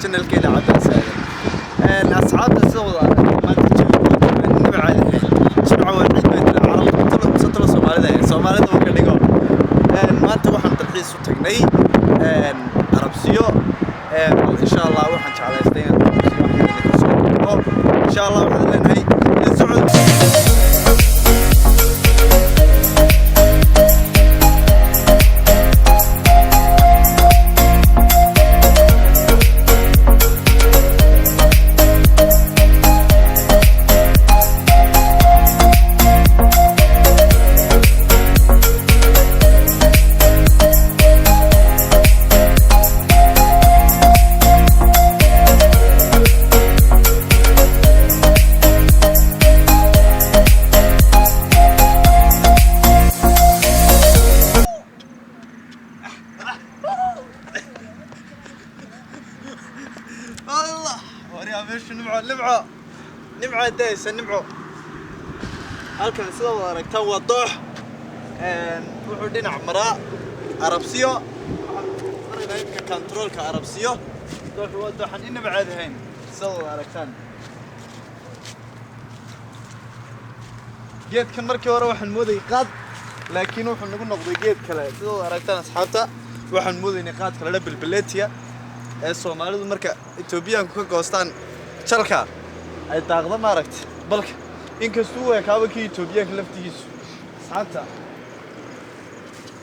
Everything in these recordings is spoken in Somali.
channel keena Cabdi Saadan asxaabta soo maanta joogo shirca wada ciidda carabta Soomaalida oo ka dhigo maanta waxaan dalxiis u tagnay Arabsiyo insha Allah waxaan jeclaystay insha Allah waxaan leenahay نمعة دايس نمعة هالكن سلا ورقتها وضوح وحدين عمراء عربسيو مرينا يمكن كنترول كعربسيو دوح وضوح إننا بعد هين سلا ورقتان جيت كان مركي ورا واحد مودي قاد لكن وحنا نقول نقضي جيت كلا سلا ورقتان أصحابته واحد مودي نقاد كلا بالبلاتيا الصومالي مركا إثيوبيا كوكا كوستان شركة ay daaqda ma aragtay balka inkastoo ay kaabakii Itoobiyaanka laftigiisu saanta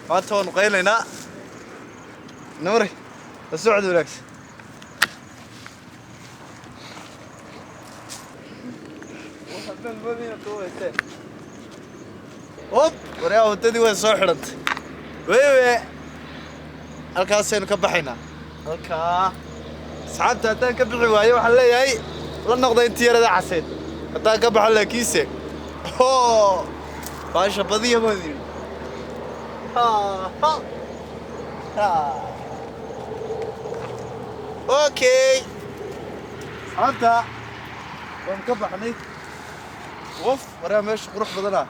maanta waan qeynayna nuuri socod wanaagsan waxaan moodayna tooyte waraa wadadii way soo xidhantay weewe halkaas aynu ka baxaynaa halka saanta tan ka bixi waayo waxa leeyahay la noqday intii yarada casad hadaa ka baxo laakiinse baasha badiya moodin okay hada waan ka baxnay waraa meesha qurux badana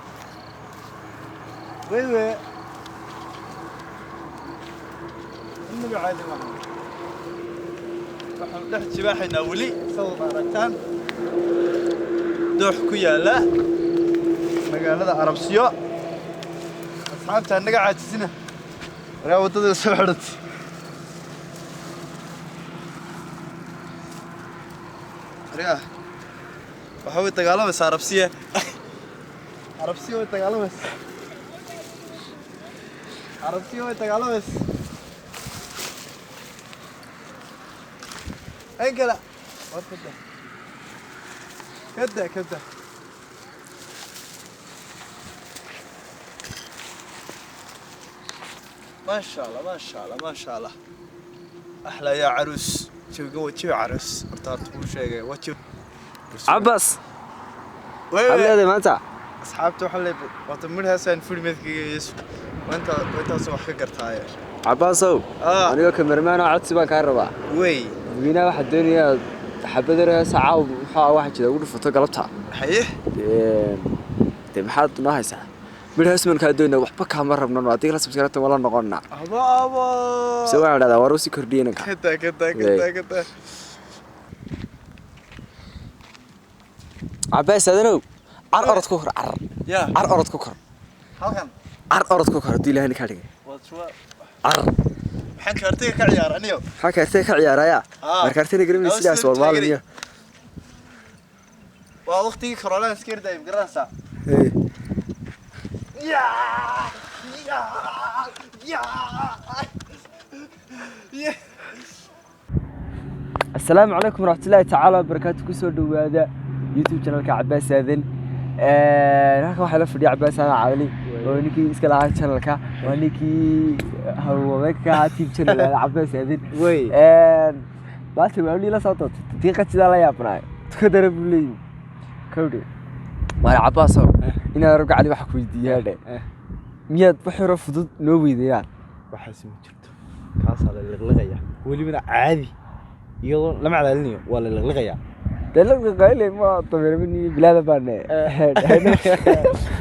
weewe inna caadi ma waxaan dhex jibaaxayna wali soo baartaan doox ku yaala magaalada Arabsiyo asxaabta naga caajisina waraa wadada soo xidhatay waraa waxa uu dagaalamay Arabsiyo Arabsiyo dagaalamay أنقلع كده ما شاء الله أحلى يا عروس وجهه عرس أرتاح كل شيء وجه عباس هذا ما أنت أصحابته حلي وتمرها سين فيلم يس وأنت صباح كرتاية عباسو أنا كمرمان عدت بقى كهرباء وي وينا واحد الدنيا حبدرها ساعة ومحا واحد كذا وقول فتو قلبتها حيه محاد نهاي ساعة من هسمن كادونا وحبك مرة من الوقت رسم سكرت ولا نقولنا أبا سوى على هذا وروسي كردينا كده عباس هذا نو عر أرد كوكر يا عر أرد كوكر هاكن عر أرد كوكر دي لهني كارين عر حن كارتي كعيار أنيو حكرتي كعيار يا مركرتي قريب سلاس والله ووقتي كورونا سكير دايم قرنسا يا يا يا السلام عليكم ورحمة الله تعالى وبركاته كسر هذا يوتيوب channel عباس هذن هاك واحد لفدي عباس أنا عالي ونيكي إسكال channel ونيكي هو مكة تيب channel عباس هذن وي بس تقولي لا صوت تيجي كذا لا يا بناي تقدر بلي كودي ما عباس إنا رجع علي واحد كويدي هذا مياد بحر فضد نوبي ديان waxaas ma jirto kaas la liqliqaya waliba caadi iyadoo lama calaalinayo waa la liqliqaya دلك قايل ما طبيعي مني بلاد بان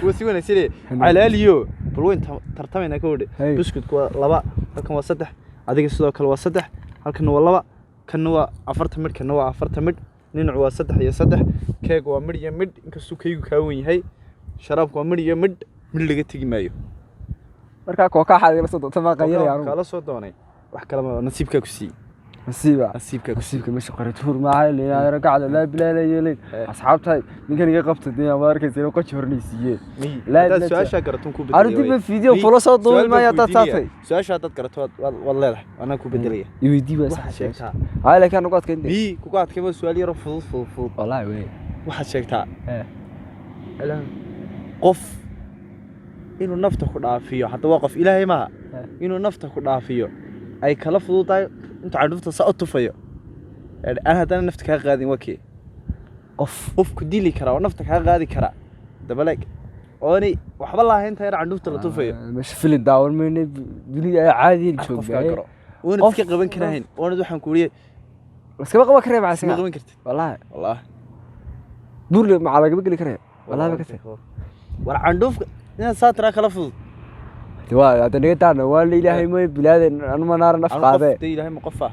wasi wanaagsan calaaliyo bal weyn tartamayna ka wadi buskudku waa laba halkan waa saddex adiga sidoo kale waa saddex halkan waa laba kan waa 40 mid kan waa 40 mid ninac waa saddex iyo saddex keeg waa mid iyo mid inkastoo keegu ka weyn yahay sharaabku waa mid iyo mid laga tagi maayo marka kooka xaad la soo doonto ma qayl kala soo doonay wax kale ma nasiibka ku sii nasiibka meesha qaratuur ma ahay leeyahay ragacda la bilaaleeyay asxaabtay ninkan iga qabtay deeya markaysa inuu qoch hornaysiiyay la su'aasha garatun ku bedelay ardiba video folo soo duubay ma yaata saafay su'aasha dad garato wad leedahay ana ku bedelay iweydi ba sax sheegtaa hay laakiin ugu adkayn ku adkay ma su'aal yar fudud wallahi way waxaad sheegtaa qof inuu nafta ku dhaafiyo hadda waa qof ilaahay ma inuu nafta ku dhaafiyo ay kala fududahay inta cadufta sa tufayo aan hadana nafta ka qaadin wakii qof ku dili kara oo nafta ka qaadi kara dabaleg ooni waxba laahayn tahay cadufta la tufayo mesh filin daawar meena dunida ay caadi joogay oona iska qaban karaan oona waxaan ku uriyay iska qaban karay ma iska qaban kartid wallahi burle ma laga gali karay wallahi ma kartay war cadufka ina saatra kala fudud waa hada nigtaan waa ilaahay ma bilaadeen anu ma naaran afqaade ilaahay ma qofa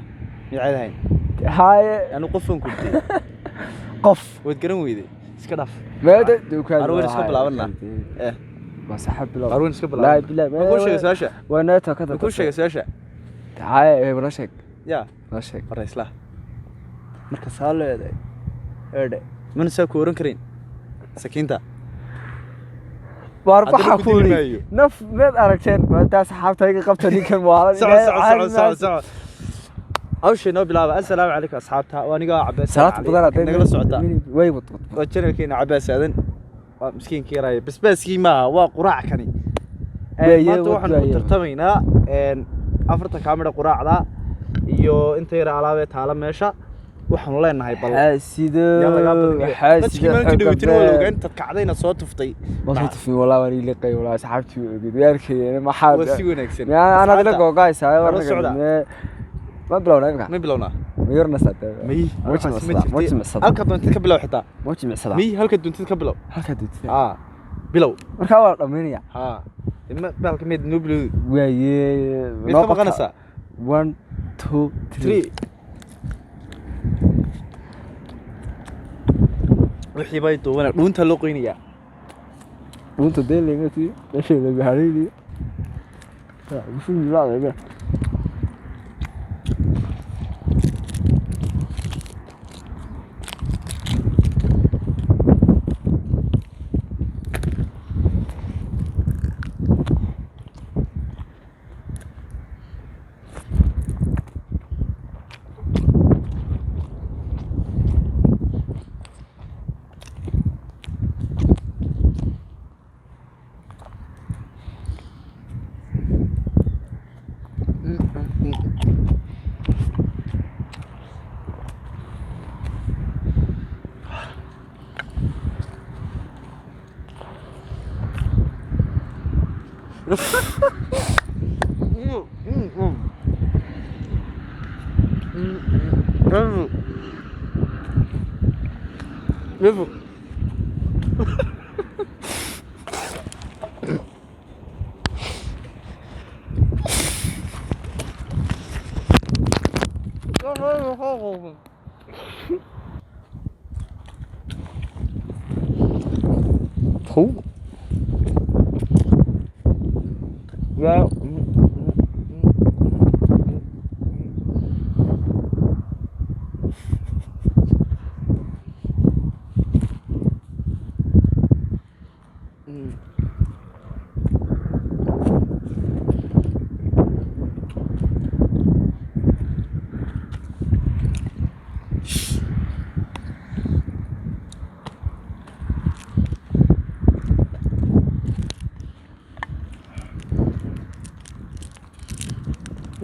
miicaadayn haye anu qofan ku dhigay qof wad garan weeyday iska dhaaf meeda dukaan arwin iska bilaabana ma saxab bilaab arwin iska bilaab la bilaa ma ku sheegay saasha waa neeta ka ku sheegay saasha haye wala sheeg ya wala sheeg raisla marka saaleeday eede man sa ku oran kareen sakiinta واربحها كولي نف مد أركتين وأنت صحابتي قبت لي كم واحد سع أول شيء نبي لعبة السلام عليكم أصحابتها وأنا قاعد عباس سلام بدل نقول السعودة وين بطل وجنا كنا عباس هذن مسكين كيراي بس كي ما وقراع كني ما تروح ترتمينا أفرت كاميرا قراع ذا يو أنت يرى على تعلم ماشى waxaan leenahay bal حاسد انت كعدينا soo tuftay ما في والله واني لقي والله صاحبتي وغيركي ما حاد وسي wanaagsan انا ادلا قوقايس هاي ما بلونا ما بلونا ميرنا ساده مي موجي مسد halka doonta ka bilow xitaa موجي مسد مي halka doonta ka bilow bilow marka waa dhameynaya ima balka mid no bilow waaye no maqanaysa 1 2 3 wixii bay doona dhuunta loo qoynaya dhuunta deelayga tii meesha la bixinay wuxuu yiraahdaa Thú. Dạ.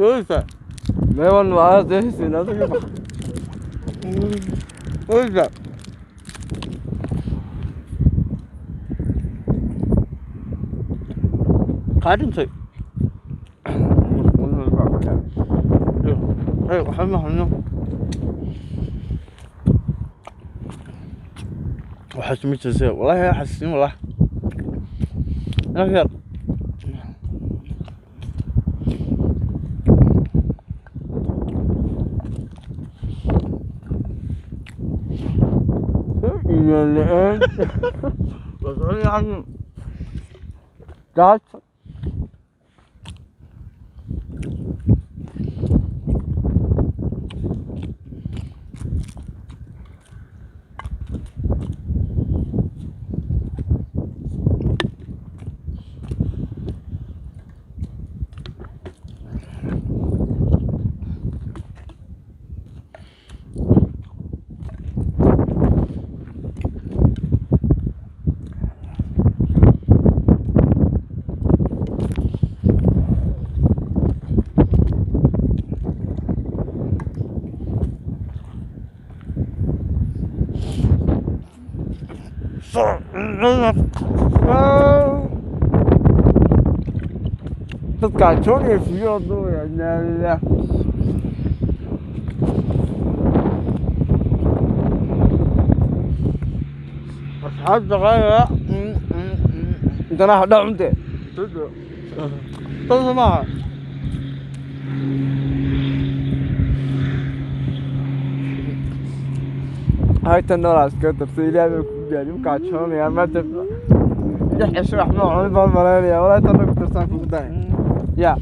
Öyle. 매번 와서 했어. 나도 해봐. Öyle. 가진 척. 오늘 봐. 아이 하면. وحشمي تسير والله حسني والله. لا خير. الآن بس يعني قاعد tất cả chỗ này phí cho tôi ở nhà nè. أصحاب صغيرة انت رايح ده انت تنسى معها هاي تنور عسكر تفصيل يعني يعني مكعشون يا ما تبقى يحش رحمه عن بالمرانيا ولا تنور ترسان في الدنيا يا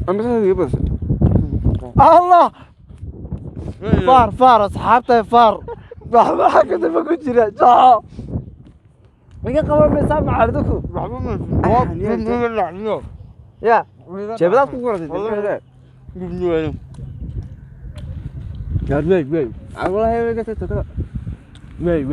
انا هذه بس الله فار اصحابته فار ما حكيت ما كنت جرا جا ميقا قبل ما سامع عردكم يا جبلات كوكورة يا بيك والله هي